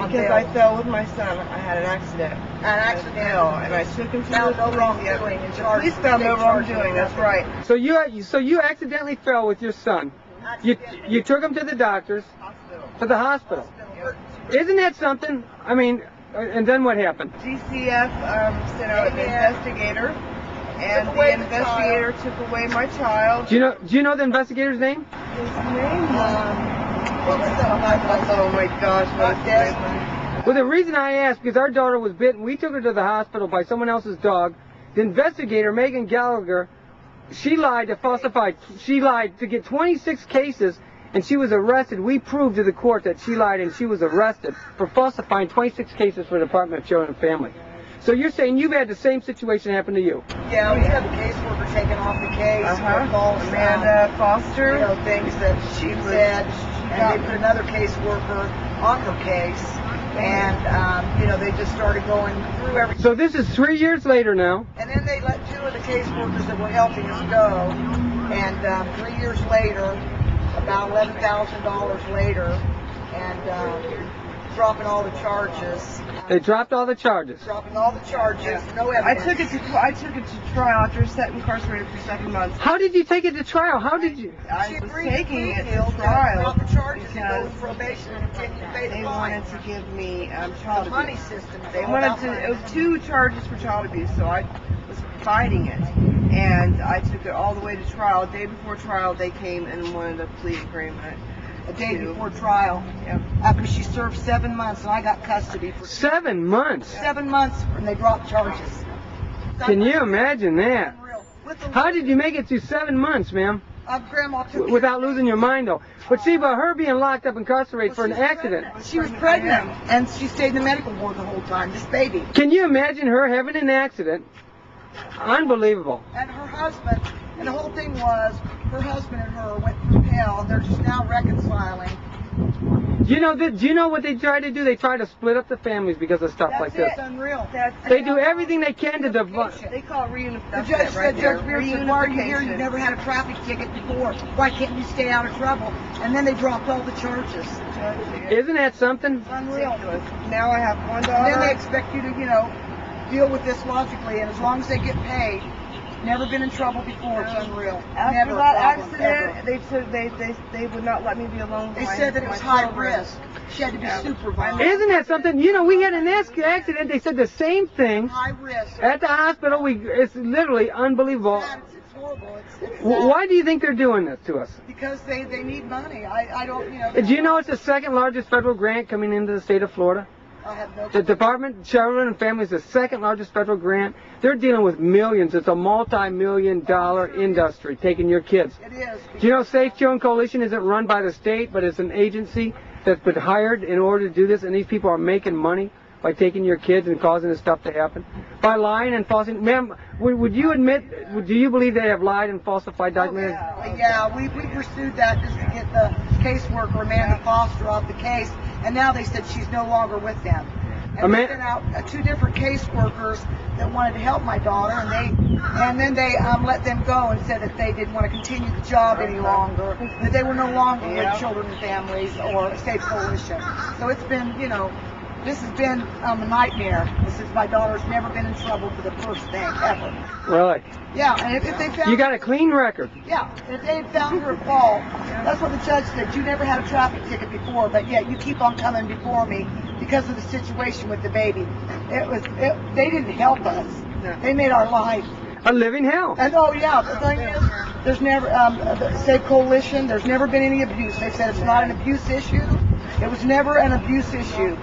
Because I fell with my son. I had an accident. An accident. And I took him to the no wrongdoing. The police found no wrongdoing. That's right. So you accidentally fell with your son. You took him to the doctors. To the hospital. Isn't that something? I mean, and then what happened? DCF sent out an investigator, and the investigator took away my child. Do you know the investigator's name? His name oh my gosh, what is his name? Well, the reason I asked, because our daughter was bitten, we took her to the hospital by someone else's dog. The investigator, Megan Gallagher, she lied to falsify. She lied to get 26 cases, and she was arrested. We proved to the court that she lied, and she was arrested for falsifying 26 cases for the Department of Children and Family. So you're saying you've had the same situation happen to you? Yeah, we had the caseworker taken off the case for false, Amanda Foster. You know, things that she said, and they put another caseworker on her case, and you know, they just started going through everything. So this is 3 years later now. And then they let 2 of the caseworkers that were helping us go, and 3 years later, about $11,000 later, and dropping all the charges. They dropped all the charges. Dropping all the charges, no I evidence. took it to trial after sitting incarcerated for 7 months. How did you take it to trial? How did you? I was taking it to trial the charges because and go probation and continue to pay the they fine. wanted to give me child The money abuse. system. They wanted to. It was 2 charges for child abuse, so I was fighting it, and I took it all the way to trial. A day before trial, they came and wanted a plea agreement. A day before trial, after she served 7 months, and I got custody for 7 months. 7 months, and they dropped charges. Can you imagine that? Unreal. How did you make it through 7 months, ma'am? Grandma took Without losing your mind, though. But see, about her being locked up incarcerated for an accident. She was pregnant, and she stayed in the medical ward the whole time, this baby. Can you imagine her having an accident? Unbelievable. And her husband, and the whole thing was, her husband and her went through hell, and they're just now reconciling. Do you know what they try to do? They try to split up the families because of stuff like this. That's unreal. They do everything they can to divide. They call it reunification. The judge said, Judge Beard said, why are you here? You've never had a traffic ticket before. Why can't you stay out of trouble? And then they dropped all the charges. Isn't that something? It's unreal. Now I have one daughter. And then they expect you to, you know, deal with this logically, and as long as they get paid, never been in trouble before. It's unreal. After Never that problem, accident, ever. they would not let me be alone. They said that it was high risk. She had to be supervised. Isn't that something? You know, we had an accident. They said the same thing High risk. at the hospital. It's literally unbelievable. It's horrible. It's Why do you think they're doing this to us? because they need money. I don't, you know. Do you know it's the second largest federal grant coming into the state of Florida? I have no The Department of Children and Family is the second largest federal grant. They're dealing with millions. It's a multi-million-dollar industry taking your kids. It is. Do you know Safe Children Coalition isn't run by the state, but it's an agency that's been hired in order to do this, and these people are making money by taking your kids and causing this stuff to happen? By lying and falsifying. Ma'am, would you admit, do you believe they have lied and falsified documents? Yeah, we pursued that just to get the caseworker, Amanda Foster, off the case, and now they said she's no longer with them. And they sent out 2 different caseworkers that wanted to help my daughter, and then they let them go and said that they didn't want to continue the job any longer, that they were no longer with Children and Families or State Coalition. So it's been, you know, this has been a nightmare. My daughter's never been in trouble for the first thing ever. Really? Yeah, and if they found You got a clean record. Yeah, if they had found her at fault, that's what the judge said. You never had a traffic ticket before, but yet you keep on coming before me because of the situation with the baby. They didn't help us. They made our life A living hell. and oh yeah, the thing is, there's never the State Coalition. There's never been any abuse. They said it's not an abuse issue. It was never an abuse issue.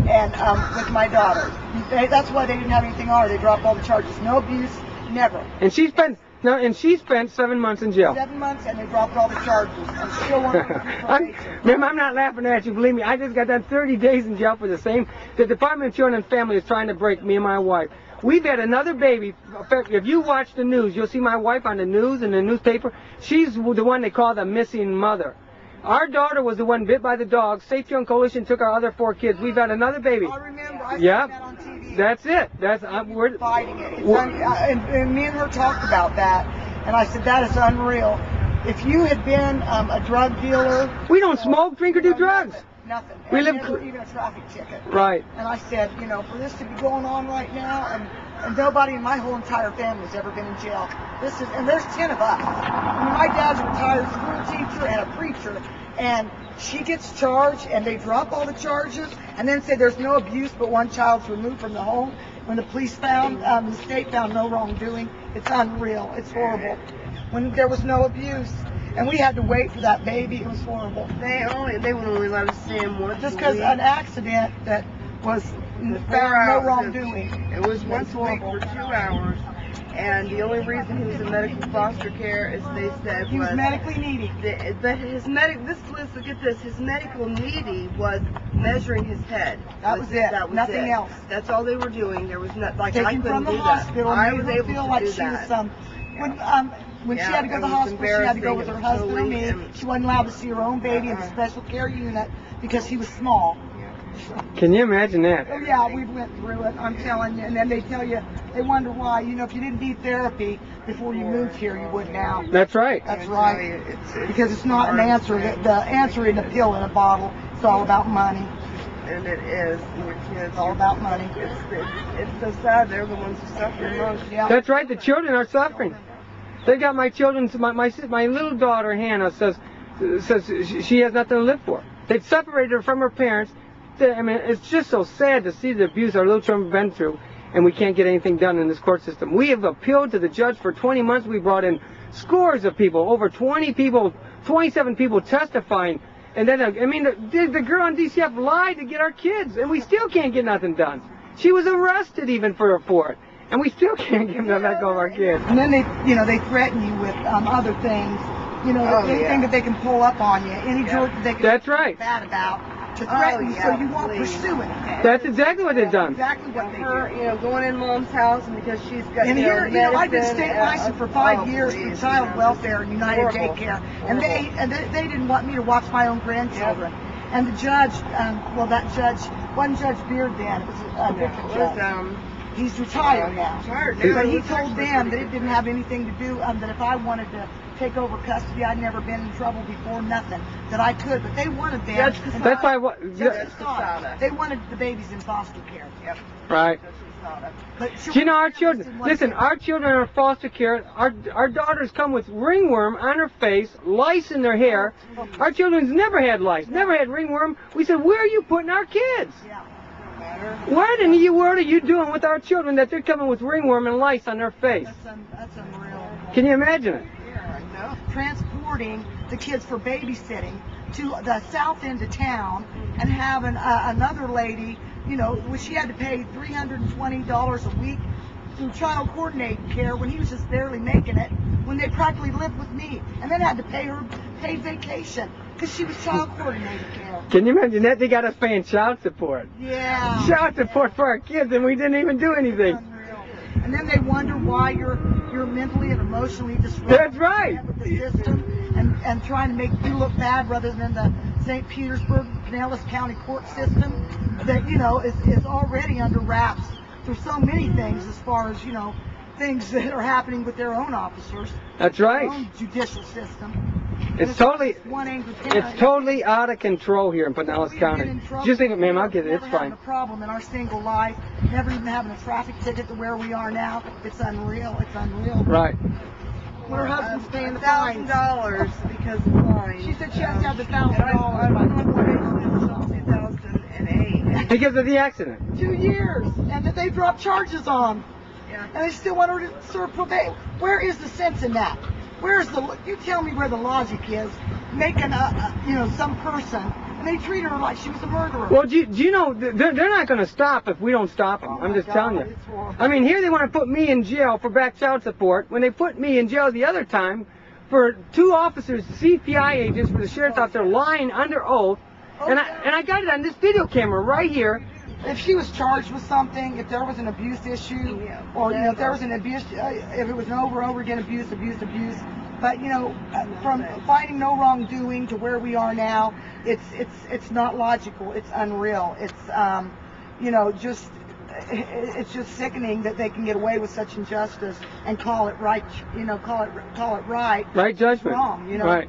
And with my daughter, that's why they didn't have anything on her. They dropped all the charges. No abuse, never. And she spent 7 months in jail. 7 months, and they dropped all the charges. And still want to Ma'am, I'm not laughing at you. Believe me, I just got done 30 days in jail for the same. The Department of Children and Family is trying to break me and my wife. We've had another baby. If you watch the news, you'll see my wife on the news and the newspaper. She's the one they call the missing mother. Our daughter was the one bit by the dog. Safe Children Coalition took our other 4 kids. We've had another baby. I remember. I Yep. saw that on TV. That's it. We're fighting it. And me and her talked about that, and I said that is unreal. If you had been a drug dealer, we don't smoke, drink, or do drugs. Nothing. We And live never even a traffic ticket. Right. And I said, you know, for this to be going on right now, and nobody in my whole entire family's ever been in jail. And there's 10 of us. I mean, my dad's a retired school teacher and a preacher, and she gets charged, and they drop all the charges, and then say there's no abuse, but one child's removed from the home. When the police found, the state found no wrongdoing. It's unreal. It's horrible. When there was no abuse. And we had to wait for that baby. It was horrible. They would only let us see him once. Just because an accident that was found no wrongdoing. It was once a week for 2 hours, and the only reason he was in medical foster care is they said He was medically needy. But his get this, his medical needy was measuring his head. That was it. That was Nothing it. else. That's all they were doing. There was not like I Taken couldn't from the do hospital. that. I made was her able feel to like do she that. was when she had to go to the hospital, she had to go with her husband or me. She wasn't allowed to see her own baby in the special care unit because he was small. Can you imagine that? Oh yeah, we went through it, I'm telling you. And then they tell you, they wonder why. You know, if you didn't need therapy before you moved here, you would now. That's right. That's right. Because it's not an answer. The answer isn't a pill in a bottle. It's all about money. And it is. Your kids. It's all about money. It's so sad. They're the ones who suffer most. Yeah. That's right. The children are suffering. They got my children. My little daughter Hannah says she has nothing to live for. They've separated her from her parents. I mean, it's just so sad to see the abuse our little children have been through, and we can't get anything done in this court system. We have appealed to the judge for 20 months. We brought in scores of people, over 20 people, 27 people testifying. And then, I mean, the girl on DCF lied to get our kids, and we still can't get nothing done. She was arrested even for it, and we still can't get them let go of our kids. And then they threaten you with other things. You know, anything that they can pull up on you, any joke that they can That's right. bad about, to threaten you so you won't pursue it. That's exactly what they've done. Exactly what they do. You know, going in mom's house and because she's got. And here, I've been medicine, state licensed for 5 years through child welfare and United Daycare, and they didn't want me to watch my own grandchildren. And the judge, one Judge Beard then, it was a different judge. He's retired now. But he told them that it didn't have anything to do, that if I wanted to take over custody, I'd never been in trouble before, nothing, that I could. But they wanted them. That's why they wanted the babies in foster care. Yep. Right. But you know, our children, listen, our children are in foster care. Our daughters come with ringworm on her face, lice in their hair. Our children's never had lice, never had ringworm. We said, where are you putting our kids? Yeah. What in the world are you doing with our children that they're coming with ringworm and lice on their face? That's unreal. Can you imagine it? Transporting the kids for babysitting to the south end of town and having another lady, you know, she had to pay $320 a week through child coordinated care when he was just barely making it, when they practically lived with me, and then had to pay her paid vacation because she was child coordinated care. Can you imagine that? They got us paying child support. Yeah. Child support for our kids, and we didn't even do anything. And then they wonder why you're mentally and emotionally disrupted. That's right. With the system and trying to make you look bad rather than the St. Petersburg, Pinellas County court system that, you know, is already under wraps through so many things as far as, you know, things that are happening with their own officers. That's right. Their own judicial system. It's totally It's totally out of control here in Pinellas County. Just think, ma'am, I'll get it. It's fine. Never having a problem in our single life. Never even having a traffic ticket to where we are now. It's unreal. It's unreal. Right. When her husband's paying the fines. $1,000 because of fines. She said she has to have the $1,000 I'm on probation since 2008. Because of the accident. 2 years, and that they dropped charges on. Yeah. And they still want her to serve probation. Where is the sense in that? You tell me where the logic is, making some person, and they treated her like she was a murderer. Well, do you know, they're not going to stop if we don't stop them. I'm just telling you. I mean, here they want to put me in jail for back child support when they put me in jail the other time for 2 officers, CPI agents for the sheriff's officer lying under oath. And I got it on this video camera right here. If she was charged with something, if there was an abuse issue, or if there was an abuse, if it was an over and over again abuse, but from finding no wrongdoing to where we are now, it's not logical. It's unreal. It's it's just sickening that they can get away with such injustice and call it right. Call it right. Right judgment. Wrong. Right.